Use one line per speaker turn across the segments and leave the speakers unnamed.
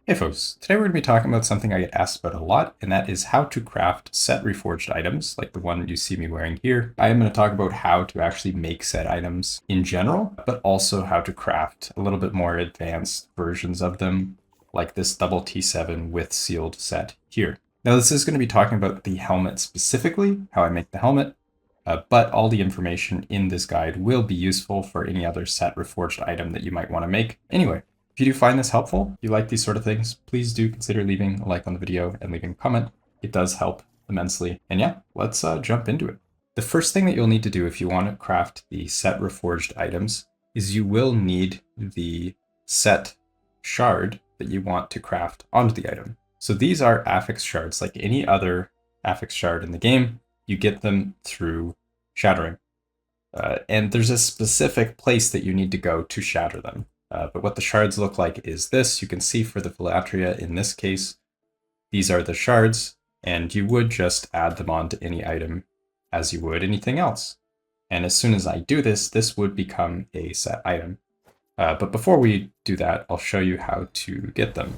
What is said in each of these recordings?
Hey folks, today we're going to be talking about something I get asked about a lot, and that is how to craft set reforged items, like the one you see me wearing here. I am going to talk about how to actually make set items in general, but also how to craft a little bit more advanced versions of them, like this double T7 with sealed set here. Now this is going to be talking about the helmet specifically, how I make the helmet, but all the information in this guide will be useful for any other set reforged item that you might want to make. Anyway, if you do find this helpful, if you like these sort of things, please do consider leaving a like on the video and leaving a comment. It does help immensely. And yeah, let's jump into it. The first thing that you'll need to do if you want to craft the set reforged items is you will need the set shard that you want to craft onto the item. So these are AFFIX shards, like any other AFFIX shard in the game. You get them through shattering. And there's a specific place that you need to go to shatter them. But what the shards look like is this. You can see for the Velatria in this case, these are the shards, and you would just add them onto any item as you would anything else. And as soon as I do this, this would become a set item. But before we do that, I'll show you how to get them.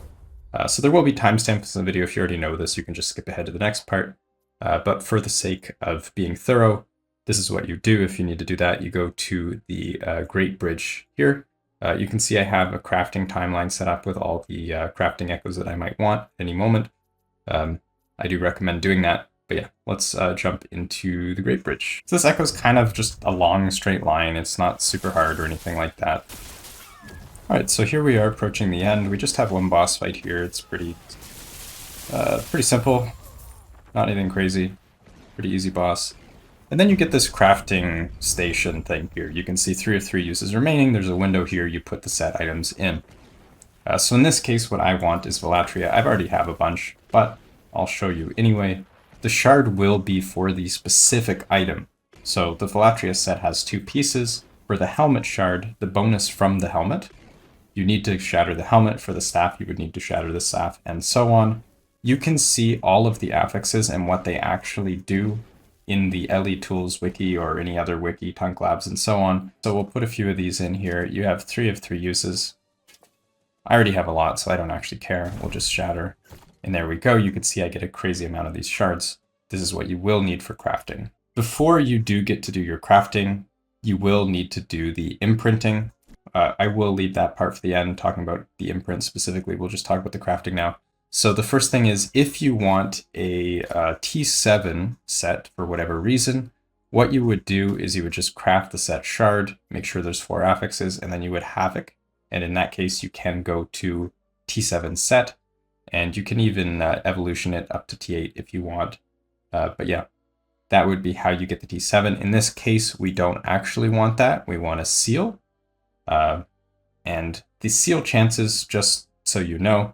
So there will be timestamps in the video. If you already know this, you can just skip ahead to the next part. But for the sake of being thorough, this is what you do. If you need to do that, you go to the Great Bridge here. You can see I have a crafting timeline set up with all the crafting echoes that I might want at any moment. I do recommend doing that. But yeah, let's jump into the Great Bridge. So this echo is kind of just a long straight line. It's not super hard or anything like that. All right, so here we are approaching the end. We just have one boss fight here. It's pretty simple. Not anything crazy. Pretty easy boss. And then you get this crafting station thing here. You can see 3 of 3 uses remaining. There's a window here. You put the set items in. So in this case, what I want is Velatria. I already have a bunch, but I'll show you anyway. The shard will be for the specific item. So the Velatria set has 2 pieces. For the helmet shard, the bonus from the helmet, you need to shatter the helmet. For the staff, you would need to shatter the staff, and so on. You can see all of the affixes and what they actually do in the LE Tools wiki or any other wiki, Tunk Labs, and so on. So we'll put a few of these in here. You have 3 of 3 uses. I already have a lot, so I don't actually care. We'll just shatter. And there we go. You can see I get a crazy amount of these shards. This is what you will need for crafting. Before you do get to do your crafting, you will need to do the imprinting. I will leave that part for the end, talking about the imprint specifically. We'll just talk about the crafting now. So the first thing is, if you want a T7 set for whatever reason, what you would do is you would just craft the set shard, make sure there's 4 affixes, and then you would Havoc. And in that case, you can go to T7 set, and you can even evolution it up to T8 if you want. But yeah, that would be how you get the T7. In this case, we don't actually want that. We want a seal. And the seal chances, just so you know,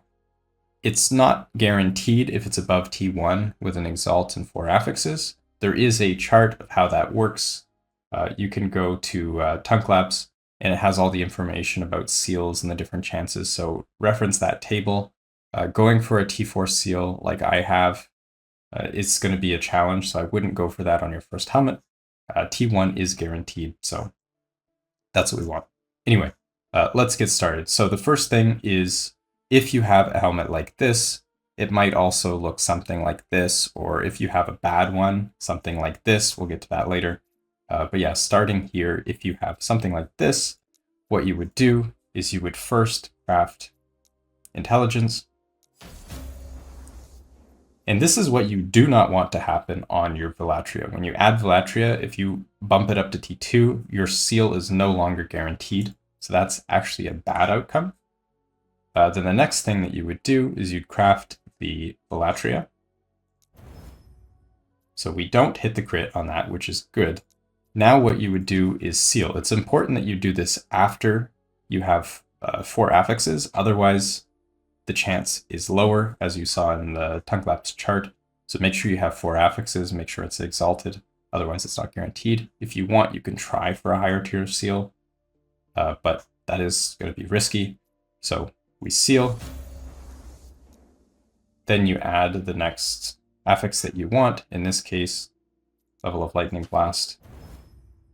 it's not guaranteed if it's above T1 with an exalt and 4 affixes. There is a chart of how that works. You can go to Tunk Labs, and it has all the information about seals and the different chances. So reference that table. Going for a T4 seal like I have, it's going to be a challenge, so I wouldn't go for that on your first helmet. T1 is guaranteed, so that's what we want. Anyway, let's get started. So the first thing is, if you have a helmet like this, it might also look something like this, or if you have a bad one, something like this. We'll get to that later. But yeah, starting here, if you have something like this, what you would do is you would first craft intelligence. And this is what you do not want to happen on your Velatria. When you add Velatria, if you bump it up to T2, your seal is no longer guaranteed. So that's actually a bad outcome. Then the next thing that you would do is you'd craft the Velatria. So we don't hit the crit on that, which is good. Now what you would do is seal. It's important that you do this after you have 4 affixes. Otherwise, the chance is lower, as you saw in the Tunk Labs chart. So make sure you have 4 affixes, make sure it's exalted. Otherwise, it's not guaranteed. If you want, you can try for a higher tier seal, but that is going to be risky. So we seal. Then you add the next affix that you want. In this case, level of Lightning Blast.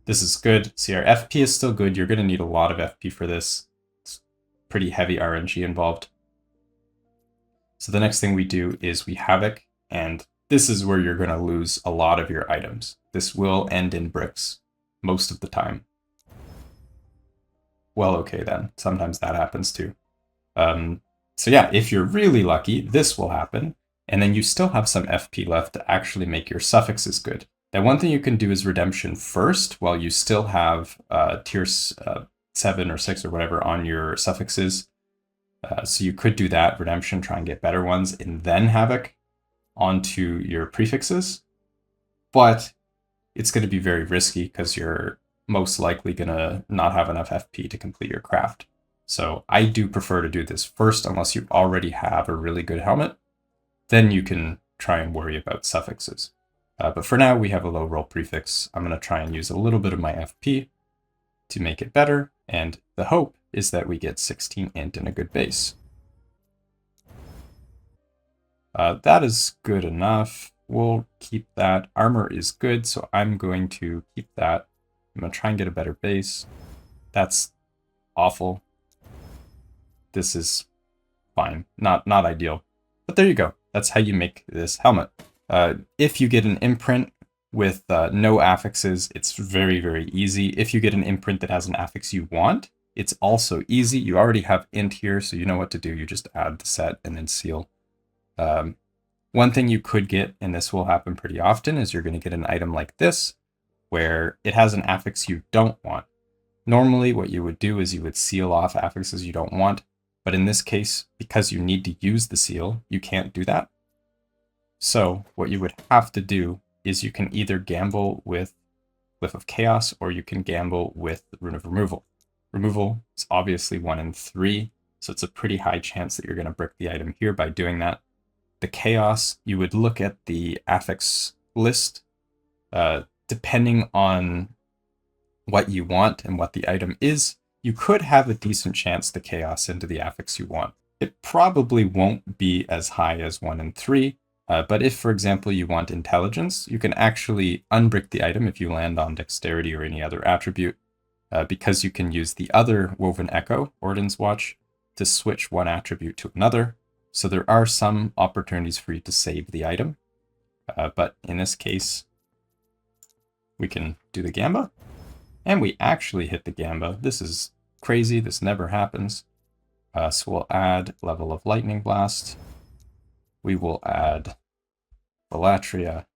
This is good. See, our FP is still good. You're going to need a lot of FP for this. It's pretty heavy RNG involved. So the next thing we do is we Havoc, and this is where you're going to lose a lot of your items. This will end in bricks most of the time. Well, okay then. Sometimes that happens too. So yeah, if you're really lucky, this will happen, and then you still have some FP left to actually make your suffixes good. Now, one thing you can do is redemption first while you still have tier 7 or 6 or whatever on your suffixes. So you could do that, redemption, try and get better ones, and then Havoc onto your prefixes. But it's going to be very risky because you're most likely going to not have enough FP to complete your craft. So I do prefer to do this first unless you already have a really good helmet. Then you can try and worry about suffixes. But for now, we have a low roll prefix. I'm going to try and use a little bit of my FP to make it better. And the hope is that we get 16 int and a good base. That is good enough. We'll keep that. Armor is good, so I'm going to keep that. I'm going to try and get a better base. That's awful. This is fine. Not ideal. But there you go. That's how you make this helmet. If you get an imprint with no affixes, it's very, very easy. If you get an imprint that has an affix you want, it's also easy. You already have int here, so you know what to do. You just add the set and then seal. One thing you could get, and this will happen pretty often, is you're going to get an item like this, where it has an affix you don't want. Normally, what you would do is you would seal off affixes you don't want, but in this case, because you need to use the seal, you can't do that. So what you would have to do is you can either gamble with Glyph of Chaos, or you can gamble with Rune of Removal. Removal is obviously 1 in 3, so it's a pretty high chance that you're going to brick the item here by doing that. The Chaos, you would look at the affix list, depending on what you want and what the item is, you could have a decent chance to Chaos into the affix you want. It probably won't be as high as 1 in 3, but if, for example, you want Intelligence, you can actually unbrick the item if you land on Dexterity or any other attribute, because you can use the other Woven Echo, Orden's Watch, to switch one attribute to another. So there are some opportunities for you to save the item, but in this case, we can do the Gamba, and we actually hit the Gamba. This is crazy, this never happens. So we'll add Level of Lightning Blast. We will add Velatria.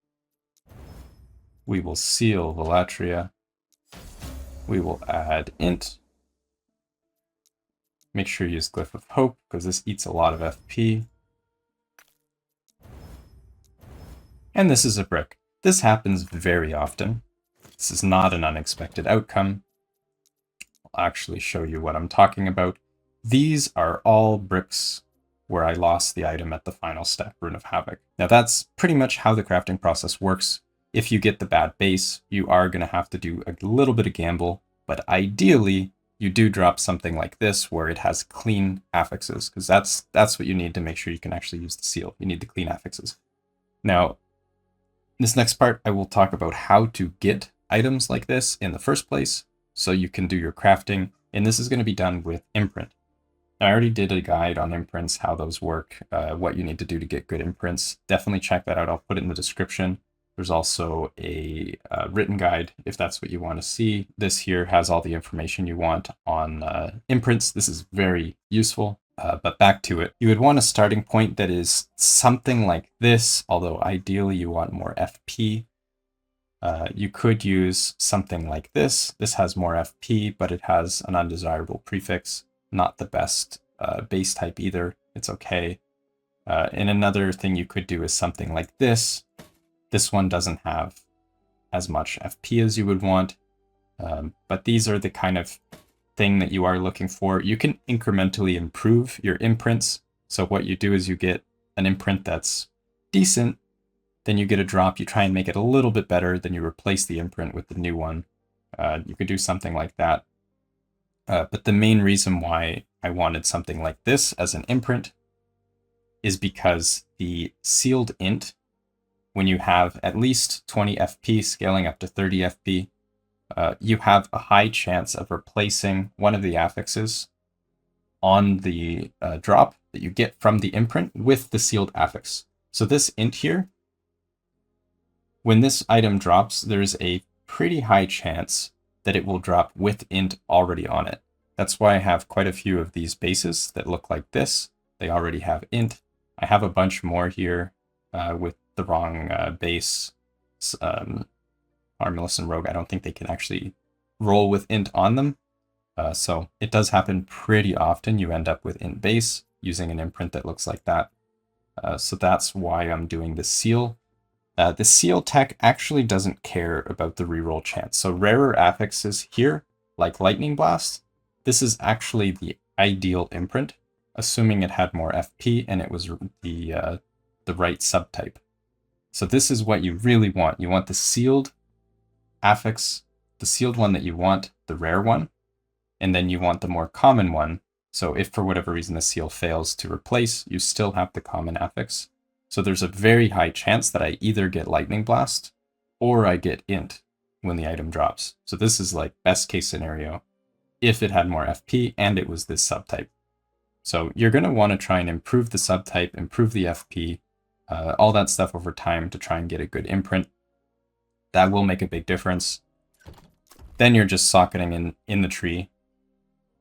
We will seal Velatria. We will add Int. Make sure you use Glyph of Hope, because this eats a lot of FP. And this is a brick. This happens very often. This is not an unexpected outcome. I'll actually show you what I'm talking about. These are all bricks where I lost the item at the final step, Rune of Havoc. Now that's pretty much how the crafting process works. If you get the bad base, you are going to have to do a little bit of gamble, but ideally, you do drop something like this where it has clean affixes, because that's what you need to make sure you can actually use the seal. You need the clean affixes. Now, this next part, I will talk about how to get items like this in the first place, so you can do your crafting, and this is going to be done with Imprint. Now, I already did a guide on imprints, how those work, what you need to do to get good imprints. Definitely check that out. I'll put it in the description. There's also a written guide if that's what you want to see. This here has all the information you want on imprints. This is very useful, but back to it. You would want a starting point that is something like this, although ideally you want more FP. You could use something like this. This has more FP, but it has an undesirable prefix. Not the best base type either. It's okay. And another thing you could do is something like this. This one doesn't have as much FP as you would want, but these are the kind of thing that you are looking for. You can incrementally improve your imprints. So what you do is you get an imprint that's decent, then you get a drop, you try and make it a little bit better, then you replace the imprint with the new one. You could do something like that. But the main reason why I wanted something like this as an imprint is because the sealed int, when you have at least 20 FP scaling up to 30 FP, you have a high chance of replacing one of the affixes on the drop that you get from the imprint with the sealed affix. So this int here, when this item drops, there's a pretty high chance that it will drop with int already on it. That's why I have quite a few of these bases that look like this. They already have int. I have a bunch more here with the wrong base. Armillus and Rogue, I don't think they can actually roll with int on them. So it does happen pretty often. You end up with int base using an imprint that looks like that. So that's why I'm doing the seal. The seal tech actually doesn't care about the reroll chance. So rarer affixes here, like Lightning Blast, this is actually the ideal imprint, assuming it had more FP and it was the right subtype. So this is what you really want. You want the sealed affix, the sealed one that you want, the rare one, and then you want the more common one. So if for whatever reason the seal fails to replace, you still have the common affix. So there's a very high chance that I either get Lightning Blast or I get int when the item drops. So this is like best case scenario if it had more FP and it was this subtype. So you're going to want to try and improve the subtype, improve the FP, all that stuff over time to try and get a good imprint. That will make a big difference. Then you're just socketing in the tree,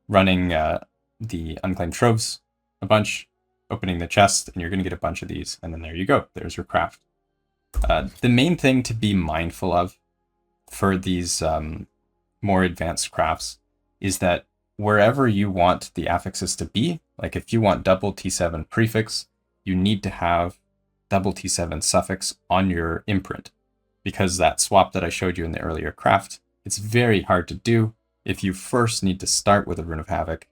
running the unclaimed troves a bunch, opening the chest, and you're going to get a bunch of these. And then there you go. There's your craft. The main thing to be mindful of for these more advanced crafts is that wherever you want the affixes to be, like if you want double T7 prefix, you need to have double T7 suffix on your imprint, because that swap that I showed you in the earlier craft, it's very hard to do if you first need to start with a Rune of Havoc.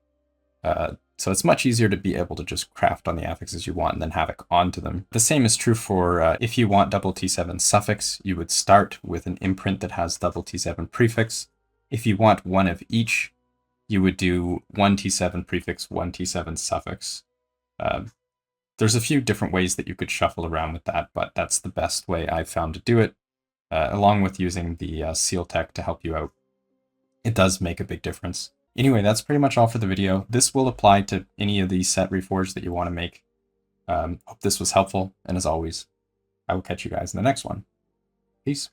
So it's much easier to be able to just craft on the affixes you want and then Havoc onto them. The same is true for if you want double T7 suffix, you would start with an imprint that has double T7 prefix. If you want one of each, you would do one T7 prefix, one T7 suffix. There's a few different ways that you could shuffle around with that, but that's the best way I've found to do it, along with using the seal tech to help you out. It does make a big difference. Anyway, that's pretty much all for the video. This will apply to any of these set reforged that you want to make. Hope this was helpful, and as always, I will catch you guys in the next one. Peace.